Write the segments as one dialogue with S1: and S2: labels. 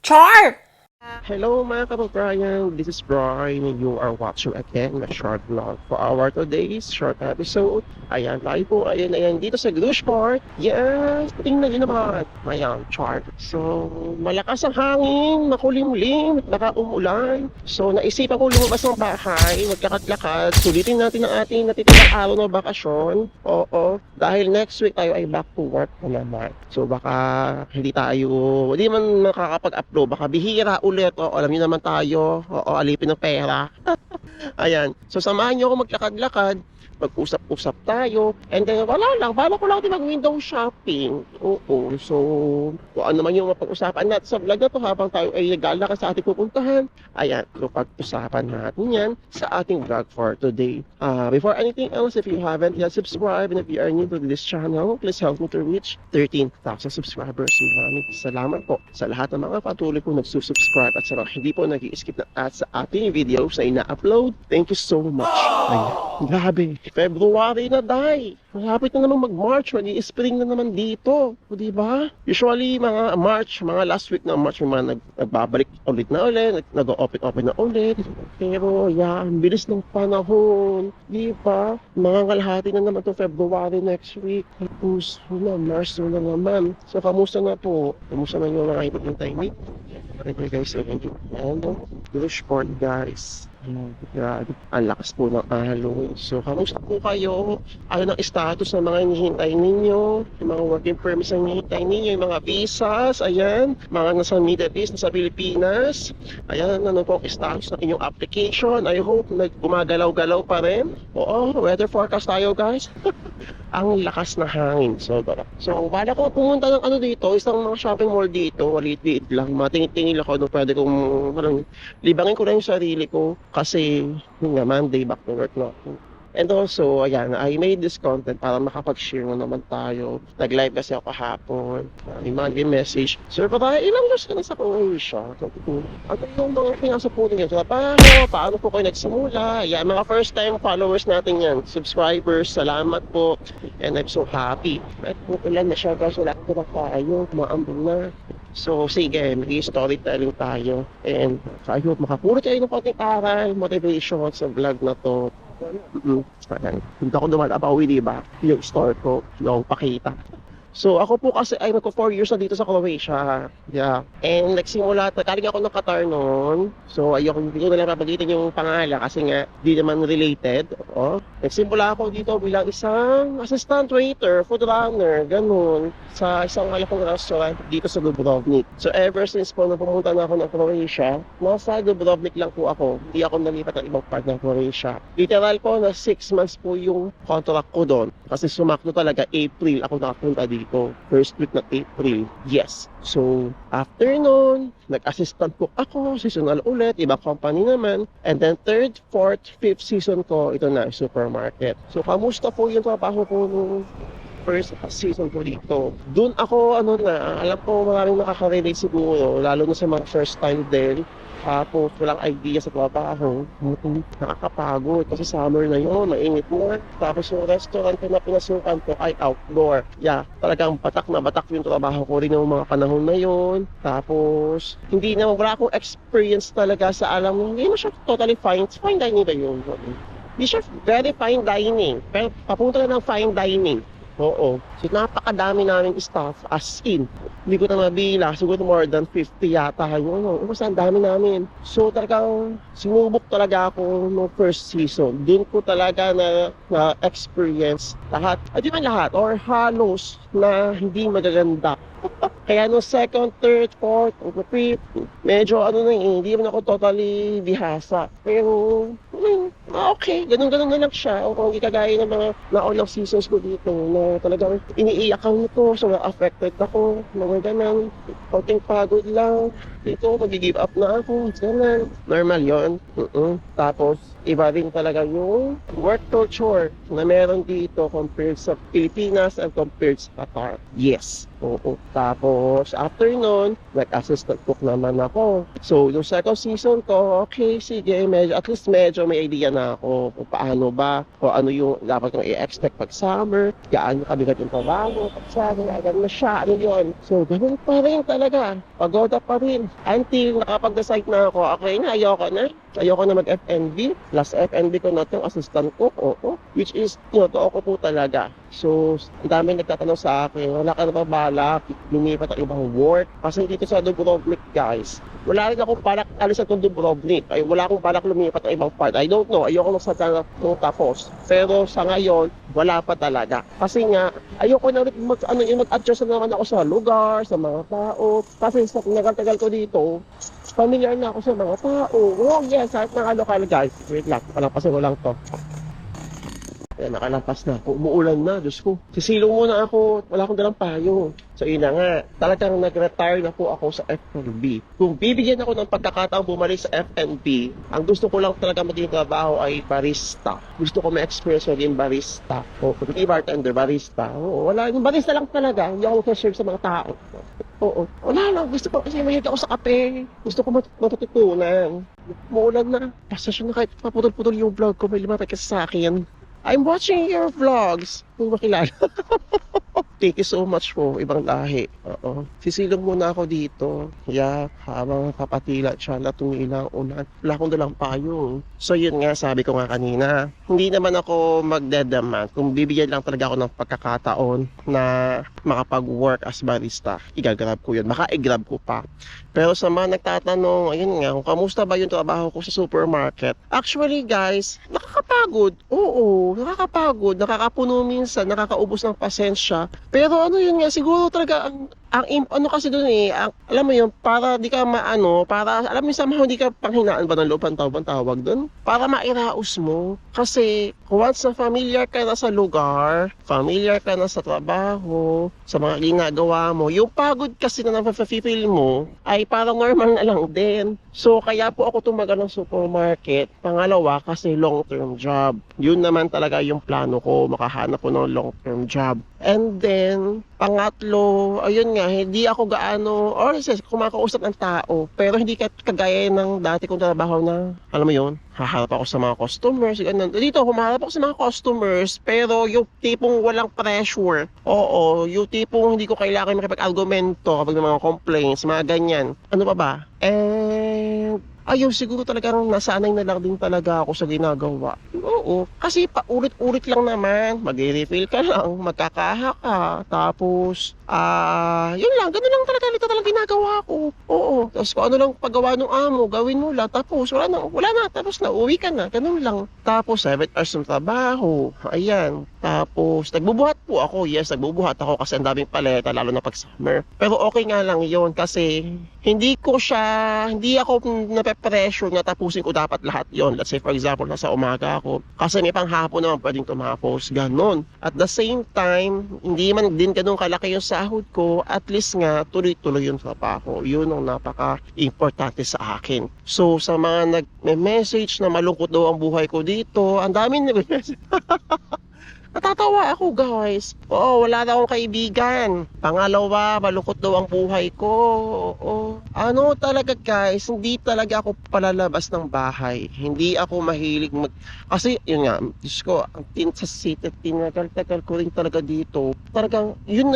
S1: Char!
S2: Hello mga kababayan, this is Brian and you are watching again my short vlog for our today's short episode. Ayan, tayo po, ayan, dito sa Grush Park. Yes, tingnan nyo naman. Ayan, chart. So, malakas ang hangin, makulimlim, nakaumulan. So, naisipan ko lumabas ng bahay, maglakat-lakad. Sulitin natin ang ating natitirang araw ng bakasyon. Oo, dahil next week tayo ay back to work na naman. So, baka hindi man makakapag-upload, baka bihira ulit. O, alam niyo naman tayo, alipin ng pera. Ayan, so samahan niyo ako maglakad-lakad, mag-usap-usap tayo, and then wala lang, bala ko lang din mag-window shopping. Oo, so kung ano naman yung mapag-usapan natin sa vlog na to habang tayo ay naglalakad sa ating pupuntahan. Ayan, so pag-usapan natin yan sa ating vlog for today. Before anything else, if you haven't yet subscribed and if you are new to this channel, please help me to reach 13,000 subscribers. Maraming salamat po sa lahat ng mga patuloy po nagsusubscribe at sa mga hindi po nag-i-skip na ads sa ating videos na ina-upload. Thank you so much. Ayan, grabe, February na, day. Malapit na naman mag-March, mag-i-spring na naman dito. O, diba? Usually, mga March, mga last week ng March, may mga nagbabalik ulit na ulit, nag-open na ulit. Pero, yeah, ang bilis ng panahon. Diba? Mga kalahati na naman to February next week. Tapos, March na naman. So, kamusta na po? Kamusta na yung mga ipagintay ni? Okay guys, Grush Park guys. Grabe, ang lakas po ng alon. So, kamusta po kayo? Ano ang status ng mga hinihintay ninyo? Yung mga working permits ang hinihintay ninyo, yung mga visas, ayan, mga nasa Middle East, nasa Pilipinas. Ayan, ano po ang status ng inyong application? I hope gumagalaw-galaw pa rin. Oo, weather forecast tayo guys. Ang lakas na hangin. So, bala ko pumunta ng ano dito, isang mga shopping mall dito, walit-liit lang. Matingin-tingin ako nung pwede kong parang libangin ko lang yung sarili ko kasi yun nga, Monday back to work na ako. And also, ayan, I made this content para makapag-share na naman tayo. Nag-live kasi ako kahapon. May mga message. Sir, ilang years ka na sa Croatia? Ano yung mga pinasa po ninyo? Paano po kayo nagsimula? Ayan, mga first time followers natin yan. Subscribers, salamat po. And I'm so happy. At po ilan na siya guys, wala ko na tayo. Maambong na. So, sige, mag-storytelling tayo. And I hope makapulot kayo ng konting aral, motivation sa vlog na to. Hindi ako dumalabawi, diba? Yung store ko, yung pakita. So, ako po kasi ay magko 4 years na dito sa Croatia. Yeah. And nagsimula, galing ako ng Qatar noon. So, hindi ko na lang papagitin yung pangalan kasi nga, di naman related. Nagsimula ako dito bilang isang assistant waiter, food runner, ganun, sa isang malaking restaurant dito sa Dubrovnik. So, ever since po na pumunta na ako ng Croatia, nasa Dubrovnik lang po ako. Hindi ako nalipat ng ibang part ng Croatia. Literal po na 6 months po yung contract ko doon. Kasi sumakto talaga April ako nakapunta dito. First week ng April. Yes. So, after nun, nag-assistant cook ako, seasonal ulit, ibang company naman. And then 3rd, 4th, 5th season ko, ito na, supermarket. So, kamusta po yung trabaho ko nung first season ko dito? Doon ako, alam ko maraming nakaka-relate siguro, lalo na sa mga first time din. Tapos walang idea sa trabaho, nakakapagod kasi summer na yun, mainit na. Tapos yung restaurant ko na pinasukan ko ay outdoor. Yeah, talagang batak na batak yung trabaho ko rin ng mga panahon na yun. Tapos wala akong experience talaga sa hindi mo siya totally fine dining ba yun? Hindi siya very fine dining, pero papunta na ng fine dining. Oo. So, napakadami naming staff, as in. Hindi ko na mabila. Siguro more than 50 yata. Basta ang dami namin. So, talagang sinubok talaga ako no first season. Doon ko talaga na-experience lahat. Di man lahat, or halos na hindi magaganda. Kaya no second, third, fourth, fifth, medyo hindi man ako totally bihasa. Pero, okay, ganun-ganun na lang siya. O kung ikagaya ng mga naunang seasons ko dito na talagang iniiyakan nito, so na-affected ako, mga ganun, konting pagod lang. Dito, mag-give up na ako, ganun. Normal yon. Tapos, iba rin talaga yung work culture na meron dito compared sa Pilipinas and compared sa Qatar. Yes, oo. Tapos, after nun, nag-assistant cook naman ako. So, yung second season ko, okay, sige, medyo, at least medyo may idea na ako kung paano ba, o ano yung dapat kong i-expect pag summer, gaano kabigat yung trabaho, pag summer, agad na siya, ano yun. So, ganun pa rin talaga. Pagoda pa rin. Until nakapag-decide na ako, okay na, ayoko na mag-FNB. Last FNB ko na itong assistant cook, oo. Which is, to po talaga. So, ang dami nagtatanong sa akin, wala ka na ba balak, lumipat ang ibang work? Kasi dito sa Dubrovnik, guys, wala rin akong balak alisan kung Dubrovnik. Ay, wala akong balak lumipat ang ibang part. I don't know, ayoko magsalita ng tapos. Pero sa ngayon, wala pa talaga. Kasi nga, ayoko na rin mag-adjust na naman ako sa lugar, sa mga tao. Kasi sa nagal-tagal ko dito, familiar na ako sa mga tao. Oh, yes, kahit mga lokal guys. Wait lang, palampasin ko lang to. Ayan, nakalampas na. Umuulan na, Diyos ko. Sisilong muna ako, wala akong dalang payo. So, yun na nga. Talagang nag-retire na po ako sa FNB. Kung bibigyan ako ng pagkakataong bumalik sa FNB, ang gusto ko lang talaga maging trabaho ay barista. Gusto ko ma-experience maging barista. O, hindi bartender, barista. Oo, wala. Yung barista lang talaga. Hindi ako mag-serve sa mga tao. Oo. Wala lang. Gusto ko kasi mahilig ako sa kape. Gusto ko matututunan. Umuulan na. Pasasyon na kahit paputol-putol yung vlog ko. May lumapit kasi sa akin. I'm watching your vlogs. Kung makilala. Thank you so much po, ibang lahi. Oo. Sisilong muna ako dito. Yeah, habang papatila siya na tumilang ulan. Wala akong dalang payong. So yun nga, sabi ko nga kanina, hindi naman ako magdedemand. Kung bibigyan lang talaga ako ng pagkakataon na makapag-work as barista, igagrab ko yun. Baka i-grab ko pa. Pero sa mga nagtatanong, ayun nga, kung kamusta ba yung trabaho ko sa supermarket? Actually guys, nakakapagod. Oo, nakakapagod. Nakakapuno minsan, nakakaubos ng pasensya. Pero ano yun nga, siguro talaga ano kasi doon alam mo yun, para di ka para, alam mo yung somehow di ka panghinaan ba ng loob ang tawag doon? Para mairaos mo. Kasi, once na familiar ka na sa lugar, familiar ka na sa trabaho, sa mga ginagawa mo, yung pagod kasi na napapafeel mo, ay parang normal na lang din. So, kaya po ako tumagal ng supermarket. Pangalawa, kasi long-term job. Yun naman talaga yung plano ko, makahanap ko ng long-term job. And then, pangatlo, ayun nga, hindi ako gaano, or kumakausap ng tao, pero hindi kagaya ng dati kong trabaho na, alam mo yun, haharap ako sa mga customers, ganun. Dito, humaharap ako sa mga customers, pero yung tipong walang pressure, oo, yung tipong hindi ko kailangan makipag-argumento kapag may mga complaints, mga ganyan. Ano pa ba? Ayun, siguro talagang nasanay na lang din talaga ako sa ginagawa. Oo, kasi paulit-ulit lang naman. Mag-refill ka lang, magkakaha ka. Tapos, yun lang, ganun lang talaga literal ginagawa ko. Oo, tapos kung ano lang paggawa ng amo, gawin mo lang. Tapos, wala na, tapos na, uwi ka na, ganun lang. Tapos, 7 hours ng trabaho. Ayan. Tapos, nagbubuhat po ako. Yes, nagbubuhat ako kasi ang daming paleta, lalo na pag summer. Pero okay nga lang yun kasi hindi ako nape-pressure na tapusin ko dapat lahat yon. Let's say for example, nasa umaga ako. Kasi may panghapon naman pwedeng tumapos. Ganon. At the same time, hindi man din ganun kalaki yung sahod ko. At least nga, tuloy-tuloy yung trabaho. Yun ang napaka-importante sa akin. So, sa mga nag-message na malungkot daw ang buhay ko dito, ang daming nag-message. Natatawa ako guys. Oo, wala na akong kaibigan. Pangalawa, malungkot daw ang buhay ko. Oo. Ano talaga guys, hindi talaga ako palalabas ng bahay. Hindi ako mahilig kasi yun nga, Diyos ko, ang sa city, tinagal-tagal ko rin talaga dito. Talagang, yun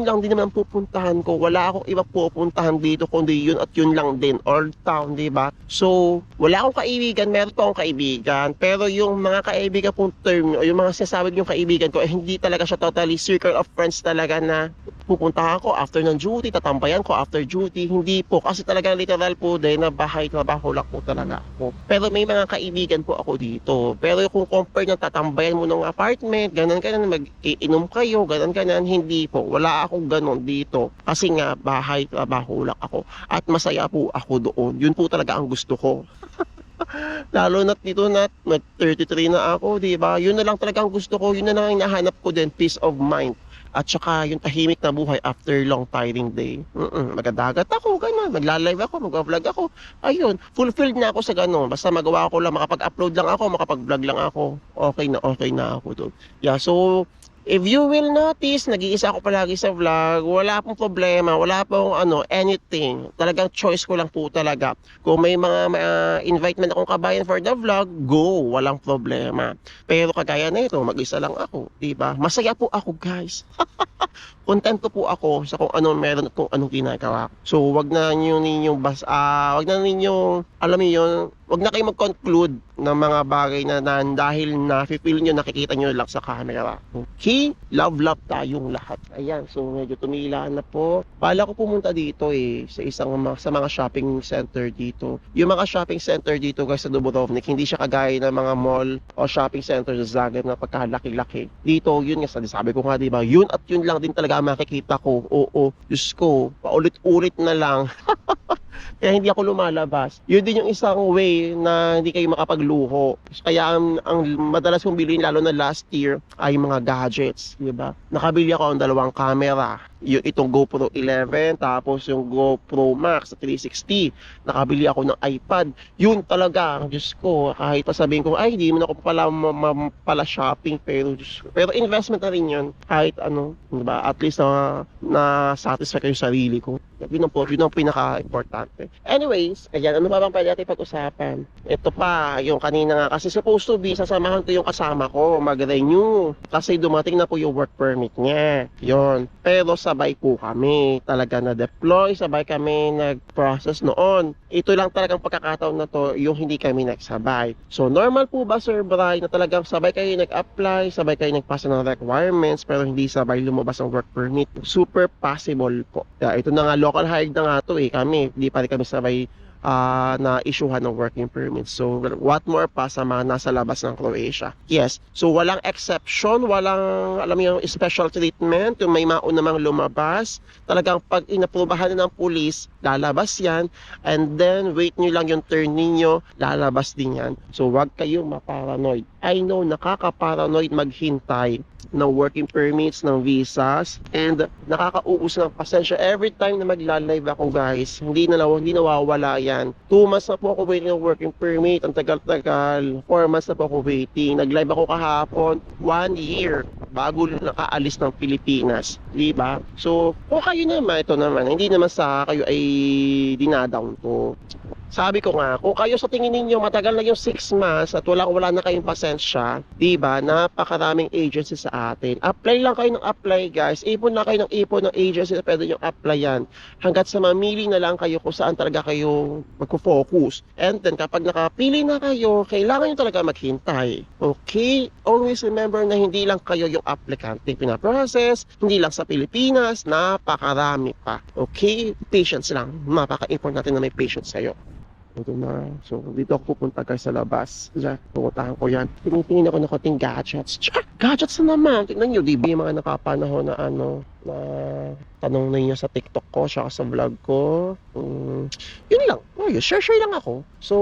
S2: lang din naman pupuntahan ko. Wala akong iba pupuntahan dito, kundi yun at yun lang din. All town, diba? So, wala akong kaibigan, meron pa akong kaibigan. Pero yung mga kaibigan pong term, o yung mga sinasabi yung kaibigan ko, hindi talaga siya totally circle of friends talaga na pupuntahan ko after ng duty, tatambayan ko after duty. Hindi po, kasi talagang literal po din na bahay, trabaho lang po talaga ako. Pero may mga kaibigan po ako dito. Pero kung compare ng tatambayan mo ng apartment, ganun, mag-iinom kayo, ganun, hindi po. Wala akong ganun dito. Kasi nga, bahay, trabaho lang ako. At masaya po ako doon. Yun po talaga ang gusto ko. Lalo na dito na 33 na ako, di ba? Yun na lang talagang gusto ko, yun na lang ang hinahanap ko din, peace of mind. At saka yung tahimik na buhay after long tiring day. Magadagat ako, ganun. Magla-live ako, mag-vlog ako. Ayun, fulfilled na ako sa ganun. Basta magawa ko lang, makapag-upload lang ako, makapag-vlog lang ako. Okay na ako doon. Yeah, so If you will notice, nag-iisa ako palagi sa vlog, wala pong problema, wala pong anything. Talagang choice ko lang po talaga. Kung may mga invite man akong kabayan for the vlog, go, walang problema. Pero kagaya na ito, mag-isa lang ako, diba? Masaya po ako, guys. Kontento po ako sa kung anong meron at kung anong ginagawa. So, wag na ninyong wag na ninyong, alam niyo yun, wag na kayong mag-conclude ng mga bagay na dahil na-feel nyo, nakikita nyo lang sa camera. Okay? Love tayong lahat. Ayan, so medyo tumila na po. Pala ko pumunta dito sa mga shopping center dito. Yung mga shopping center dito guys sa Dubrovnik, hindi siya kagaya ng mga mall o shopping center sa Zagreb na pagkalaki-laki. Dito, yun nga, sabi ko nga, diba, yun at yun lang din talaga makikita ko. Oo, Diyos ko, paulit-ulit na lang. Kaya hindi ako lumalabas. Yun din yung isang way na hindi kayo makapagluho. Kaya ang madalas kong bilhin, lalo na last year, ay mga gadgets, di ba? Nakabili ako ng 2 camera. Yung itong GoPro 11, tapos yung GoPro Max 360. Nakabili ako ng iPad. Yun talaga, Diyos ko, kahit pa sabihin ko, ay, hindi mo na ako pala shopping, pero investment na rin yun. Kahit ano, di ba? At least na satisfy ko yung sarili ko. Yun ang pinaka-importante. Anyways, ayan, ano pa bang pwede natin pag-usapan? Ito pa, yung kanina nga, kasi supposed to be, sasamahan ko yung kasama ko, mag-renew. Kasi dumating na po yung work permit niya. Yun. Pero sabay po kami, talaga na-deploy, sabay kami nag-process noon. Ito lang talagang pagkakataon na to, yung hindi kami nagsabay. So, normal po ba, Sir Brian, na talagang sabay kayo nag-apply, sabay kayo nagpasa ng requirements, pero hindi sabay lumabas ang work permit? Super possible po. Kaya ito na nga, local hired na nga to kami, hindi pa rin kami sabay na-issuehan ng working permit. So, what more pa sa mga nasa labas ng Croatia. Yes. So, walang exception, walang, alam mo yung special treatment, yung may mauna namang lumabas. Talagang pag inaprubahan na ng police, lalabas yan. And then, wait nyo lang yung turn ninyo, lalabas din yan. So, wag kayong maparanoid. I know, nakaka-paranoid maghintay ng working permits, ng visas, and nakakauus ng pasensya every time na magla-live ako, guys. Hindi nawawala yan. 2 months na po ako waiting ng working permit, ang tagal-tagal. 4 months na po ako waiting. Nag-live ako kahapon, 1 year bago nakaalis ng Pilipinas, di ba? So, kung kayo naman, ito naman, hindi naman sa kayo ay dinadown ko. Sabi ko nga, kung kayo sa tingin ninyo matagal na yung 6 months at wala na kayong pasensya, diba, napakaraming agency sa atin. Apply lang kayo ng apply, guys. Ipon lang kayo ng ipon ng agency na pwede yung applyan. Hanggat sa mamili na lang kayo kung saan talaga kayo magpo-focus. And then, kapag nakapili na kayo, kailangan nyo talaga maghintay. Okay? Always remember na hindi lang kayo yung applicant na pinaprocess, hindi lang sa Pilipinas, napakarami pa. Okay? Patience lang. Napaka-important natin na may patience sa'yo. Ito na. So, dito ako pupunta guys sa labas. Pupuntahan ko yan. Tingin ako ng konting gadgets. Gadgets na naman. Tingnan nyo, di ba? Yung mga nakapanahon na na tanong ninyo sa TikTok ko, siya sa vlog ko. Yun lang. Share lang ako. So,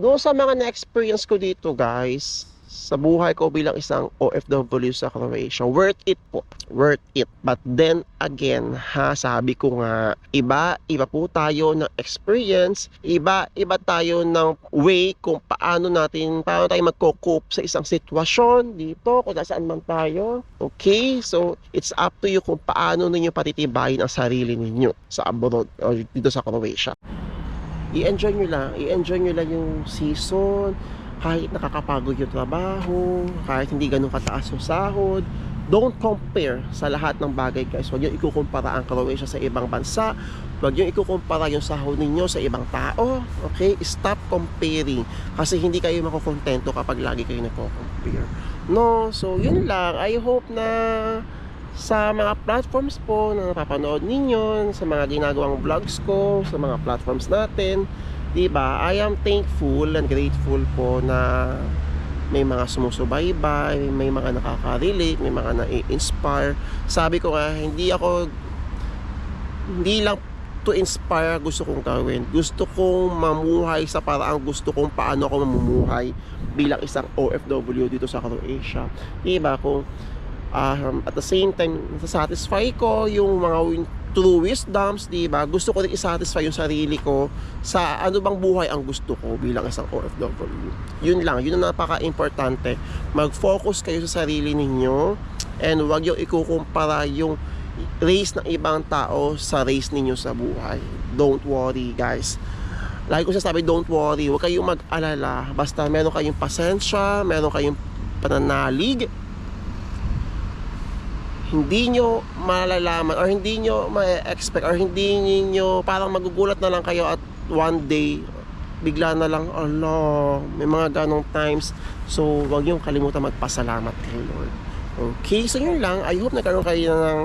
S2: doon sa mga na-experience ko dito guys, sa buhay ko bilang isang OFW sa Croatia, worth it po. Worth it. But then again, sabi ko nga, iba po tayo ng experience, iba tayo ng way kung paano tayo magko-cope sa isang sitwasyon dito, kung nasaan man tayo. Okay? So, it's up to you kung paano ninyo patitibayin ang sarili ninyo sa abroad o dito sa Croatia. I-enjoy nyo lang yung season. Kahit nakakapagod yung trabaho, kahit hindi ganun kataas yung sahod, don't compare sa lahat ng bagay guys. Huwag yung ikukumpara ang Croatia sa ibang bansa. Huwag yung ikukumpara yung sahod ninyo sa ibang tao. Okay? Stop comparing. Kasi hindi kayo makukontento kapag lagi kayo nagko-compare. No? So, yun lang. I hope na sa mga platforms po na napapanood ninyo, sa mga ginagawang vlogs ko, sa mga platforms natin, diba, I am thankful and grateful po na may mga sumusubaybay, may mga nakaka-relate, may mga na-inspire. Sabi ko nga, hindi lang to inspire gusto kong gawin. Gusto kong mamuhay sa paraang gusto kong paano ako mamumuhay bilang isang OFW dito sa Croatia. Diba, kung at the same time, satisfy ko yung mga true wisdoms, diba? Gusto ko rin i-satisfy yung sarili ko sa ano bang buhay ang gusto ko bilang isang OFW. Yun lang, yun ang napaka-importante. Mag-focus kayo sa sarili ninyo And wag yung ikukumpara yung race ng ibang tao sa race ninyo sa buhay. Don't worry guys. Lagi ko sasabi, don't worry, huwag kayong mag-alala. Basta meron kayong pasensya, meron kayong pananalig, hindi nyo malalaman or hindi nyo ma-expect or hindi nyo parang magugulat na lang kayo at one day bigla na lang, Allah, may mga ganong times. So huwag yung kalimutan magpasalamat kay Lord. Okay, so yun lang. I hope nagkaroon kayo ng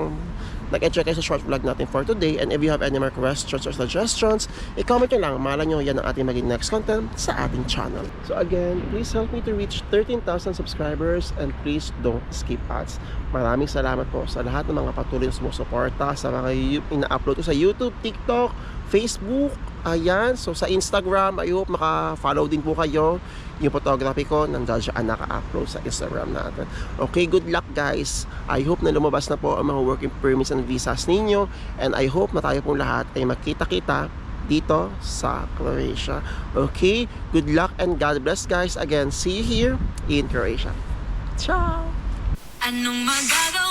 S2: nag-enjoy kayo sa short vlog natin for today. And if you have any more questions or suggestions, i-comment nyo lang. Malay nyo, yan ang ating maging next content sa ating channel. So again, please help me to reach 13,000 subscribers and please don't skip ads. Maraming salamat po sa lahat ng mga patuloy na sumusuporta sa mga ina-upload ko sa YouTube, TikTok, Facebook, ayan. So sa Instagram, I hope maka-follow din po kayo. Yung photography ko, nandiyan siya naka-upload sa Instagram natin. Okay, good luck guys. I hope na lumabas na po ang mga working permits and visas ninyo. And I hope na tayo pong lahat ay magkita-kita dito sa Croatia. Okay, good luck and God bless guys. Again, see you here in Croatia. Ciao!
S1: Anong magagawa?